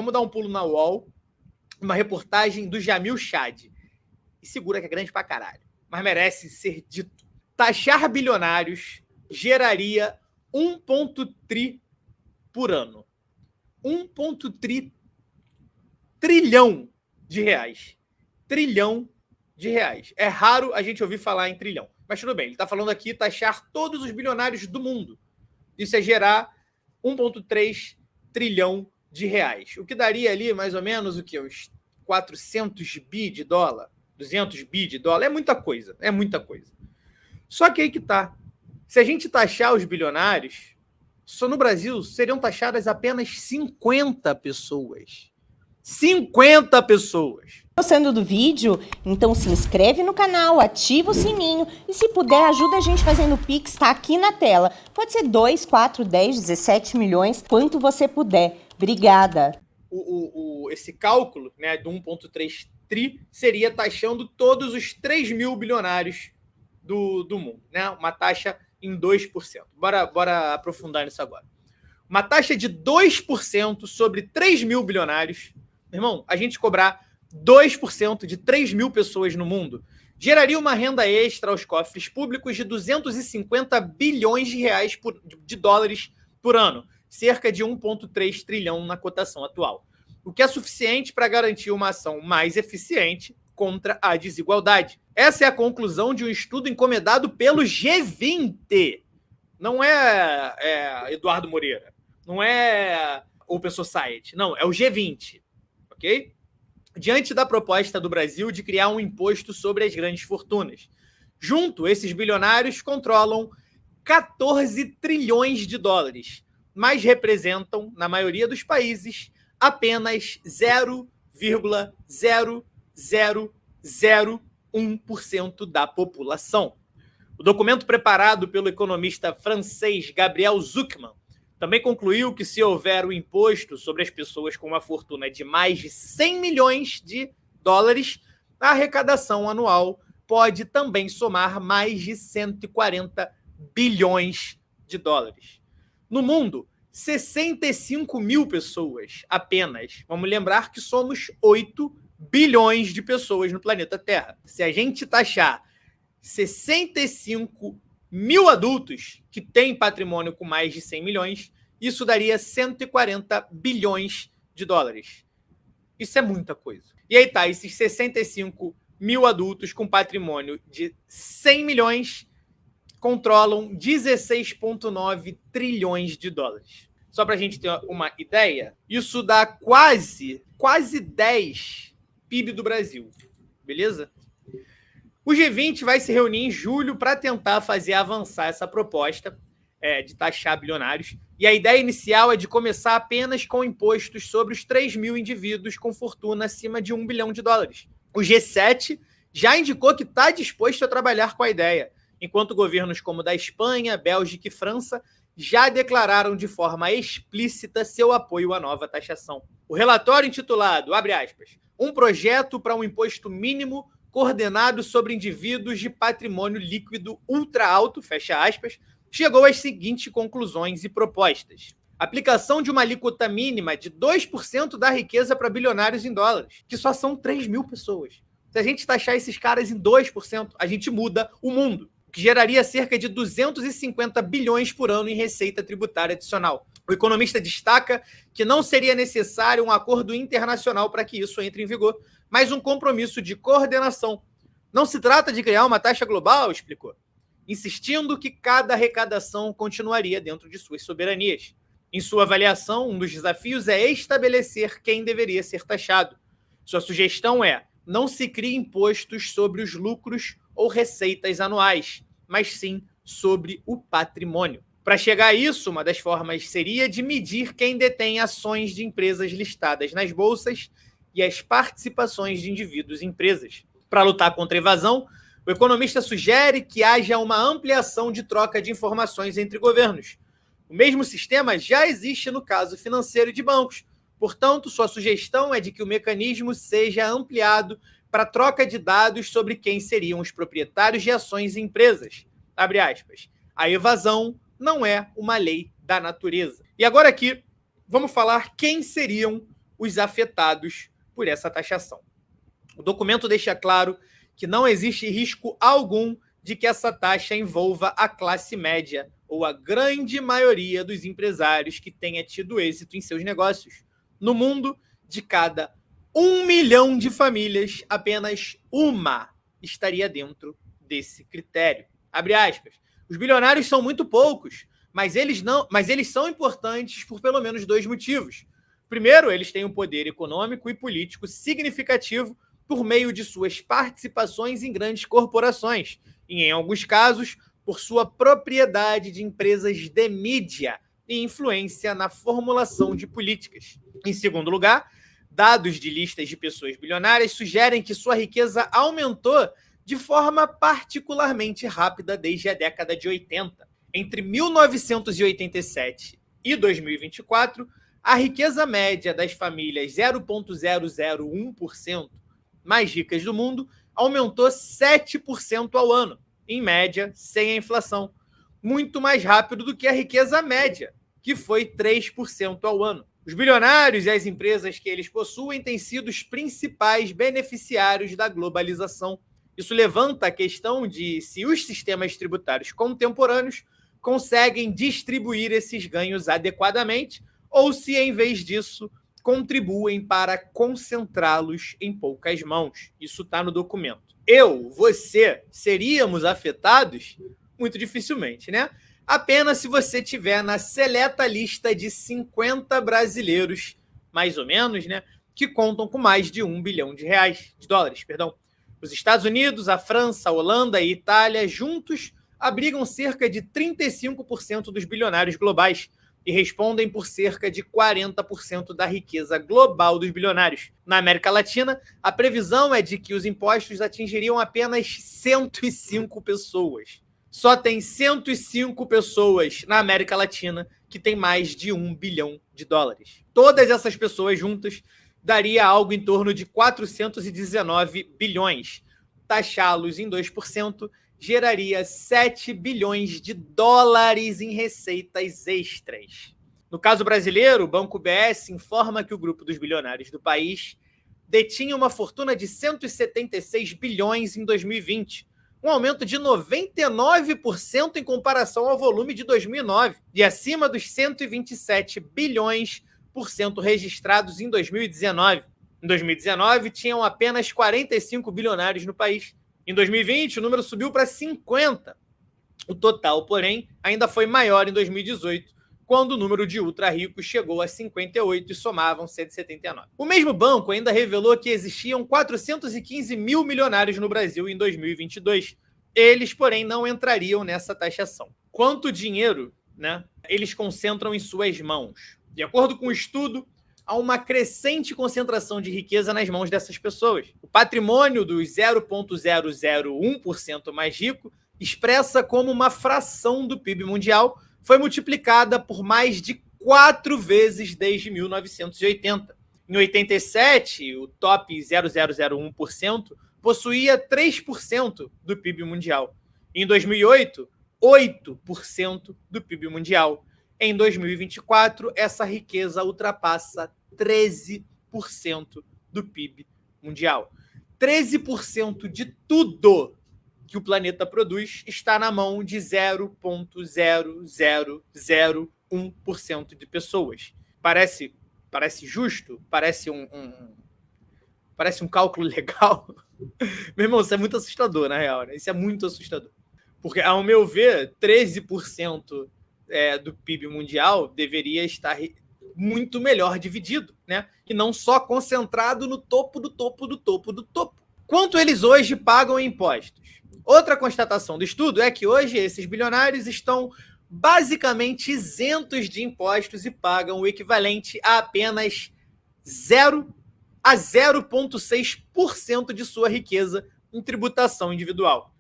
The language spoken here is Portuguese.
Vamos dar um pulo na UOL, uma reportagem do Jamil Chad. E segura que é grande pra caralho, mas merece ser dito. Taxar bilionários geraria 1,3 por ano. 1,3 trilhão de reais. Trilhão de reais. É raro a gente ouvir falar em trilhão. Mas tudo bem, ele está falando aqui taxar todos os bilionários do mundo. Isso é gerar 1,3 trilhão de reais. O que daria ali mais ou menos o quê? Uns 400 bi de dólar? 200 bi de dólar? É muita coisa. É muita coisa. Só que aí que tá. Se a gente taxar os bilionários, só no Brasil seriam taxadas apenas 50 pessoas. 50 pessoas. Gostando do vídeo? Então se inscreve no canal, ativa o sininho e se puder ajuda a gente fazendo o Pix, tá aqui na tela. Pode ser 2, 4, 10, 17 milhões, quanto você puder. Obrigada. Esse cálculo, né, do 1,3 tri seria taxando todos os 3 mil bilionários do mundo, né? Uma taxa em 2%. Bora aprofundar nisso agora. Uma taxa de 2% sobre 3 mil bilionários. Meu irmão, a gente cobrar 2% de 3 mil pessoas no mundo geraria uma renda extra aos cofres públicos de 250 bilhões de reais de dólares por ano, cerca de 1,3 trilhão na cotação atual, o que é suficiente para garantir uma ação mais eficiente contra a desigualdade. Essa é a conclusão de um estudo encomendado pelo G20. Não é Eduardo Moreira, não é Open Society, não, é o G20. Ok? Diante da proposta do Brasil de criar um imposto sobre as grandes fortunas. Junto, esses bilionários controlam 14 trilhões de dólares, mas representam, na maioria dos países, apenas 0,0001% da população. O documento preparado pelo economista francês Gabriel Zucman também concluiu que se houver o imposto sobre as pessoas com uma fortuna de mais de 100 milhões de dólares, a arrecadação anual pode também somar mais de 140 bilhões de dólares. No mundo, 65 mil pessoas apenas. Vamos lembrar que somos 8 bilhões de pessoas no planeta Terra. Se a gente taxar 65 mil adultos que têm patrimônio com mais de 100 milhões, isso daria 140 bilhões de dólares. Isso é muita coisa. E aí tá, esses 65 mil adultos com patrimônio de 100 milhões controlam 16,9 trilhões de dólares. Só para a gente ter uma ideia, isso dá quase 10 PIB do Brasil. Beleza? O G20 vai se reunir em julho para tentar fazer avançar essa proposta de taxar bilionários. E a ideia inicial é de começar apenas com impostos sobre os 3 mil indivíduos com fortuna acima de 1 bilhão de dólares. O G7 já indicou que está disposto a trabalhar com a ideia, enquanto governos como da Espanha, Bélgica e França já declararam de forma explícita seu apoio à nova taxação. O relatório intitulado, abre aspas, um projeto para um imposto mínimo coordenado sobre indivíduos de patrimônio líquido ultra alto, fecha aspas, chegou às seguintes conclusões e propostas. Aplicação de uma alíquota mínima de 2% da riqueza para bilionários em dólares, que só são 3 mil pessoas. Se a gente taxar esses caras em 2%, a gente muda o mundo, o que geraria cerca de 250 bilhões por ano em receita tributária adicional. O economista destaca que não seria necessário um acordo internacional para que isso entre em vigor, mas um compromisso de coordenação. Não se trata de criar uma taxa global, explicou, insistindo que cada arrecadação continuaria dentro de suas soberanias. Em sua avaliação, um dos desafios é estabelecer quem deveria ser taxado. Sua sugestão é: não se crie impostos sobre os lucros ou receitas anuais, mas sim sobre o patrimônio. Para chegar a isso, uma das formas seria de medir quem detém ações de empresas listadas nas bolsas e as participações de indivíduos em empresas. Para lutar contra a evasão, o economista sugere que haja uma ampliação de troca de informações entre governos. O mesmo sistema já existe no caso financeiro de bancos. Portanto, sua sugestão é de que o mecanismo seja ampliado para troca de dados sobre quem seriam os proprietários de ações em empresas. Abre aspas. A evasão não é uma lei da natureza. E agora aqui, vamos falar quem seriam os afetados por essa taxação. O documento deixa claro que não existe risco algum de que essa taxa envolva a classe média ou a grande maioria dos empresários que tenha tido êxito em seus negócios. No mundo, de cada 1 milhão de famílias, apenas uma estaria dentro desse critério. Abre aspas. Os bilionários são muito poucos, mas eles são importantes por pelo menos 2 motivos. Primeiro, eles têm um poder econômico e político significativo por meio de suas participações em grandes corporações e, em alguns casos, por sua propriedade de empresas de mídia e influência na formulação de políticas. Em segundo lugar, dados de listas de pessoas bilionárias sugerem que sua riqueza aumentou de forma particularmente rápida desde a década de 80. Entre 1987 e 2024, a riqueza média das famílias 0,001% mais ricas do mundo aumentou 7% ao ano, em média, sem a inflação, muito mais rápido do que a riqueza média, que foi 3% ao ano. Os bilionários e as empresas que eles possuem têm sido os principais beneficiários da globalização. Isso levanta a questão de se os sistemas tributários contemporâneos conseguem distribuir esses ganhos adequadamente ou se, em vez disso, contribuem para concentrá-los em poucas mãos. Isso está no documento. Eu, você, seríamos afetados? Muito dificilmente, né? Apenas se você tiver na seleta lista de 50 brasileiros, mais ou menos, né, que contam com mais de 1 bilhão de dólares. Os Estados Unidos, a França, a Holanda e a Itália juntos abrigam cerca de 35% dos bilionários globais e respondem por cerca de 40% da riqueza global dos bilionários. Na América Latina, a previsão é de que os impostos atingiriam apenas 105 pessoas. Só tem 105 pessoas na América Latina que tem mais de 1 bilhão de dólares. Todas essas pessoas juntas daria algo em torno de 419 bilhões. Taxá-los em 2% geraria 7 bilhões de dólares em receitas extras. No caso brasileiro, o Banco BS informa que o grupo dos bilionários do país detinha uma fortuna de 176 bilhões em 2020, um aumento de 99% em comparação ao volume de 2009 e acima dos 127 bilhões por cento registrados em 2019. Em 2019, tinham apenas 45 bilionários no país. Em 2020, o número subiu para 50. O total, porém, ainda foi maior em 2018, quando o número de ultra-ricos chegou a 58 e somavam 179. O mesmo banco ainda revelou que existiam 415 mil milionários no Brasil em 2022. Eles, porém, não entrariam nessa taxação. Quanto dinheiro, né, eles concentram em suas mãos? De acordo com o estudo, há uma crescente concentração de riqueza nas mãos dessas pessoas. O patrimônio dos 0,001% mais rico, expressa como uma fração do PIB mundial, foi multiplicada por mais de 4 vezes desde 1980. Em 87, o top 0,001% possuía 3% do PIB mundial. Em 2008, 8% do PIB mundial. Em 2024, essa riqueza ultrapassa 13% do PIB mundial. 13% de tudo que o planeta produz está na mão de 0,0001% de pessoas. Parece justo? Parece um cálculo legal? Meu irmão, isso é muito assustador, na real, né? Isso é muito assustador. Porque, ao meu ver, 13% do PIB mundial deveria estar muito melhor dividido, né? E não só concentrado no topo do topo do topo do topo. Quanto eles hoje pagam em impostos? Outra constatação do estudo é que hoje esses bilionários estão basicamente isentos de impostos e pagam o equivalente a apenas 0 a 0,6% de sua riqueza em tributação individual.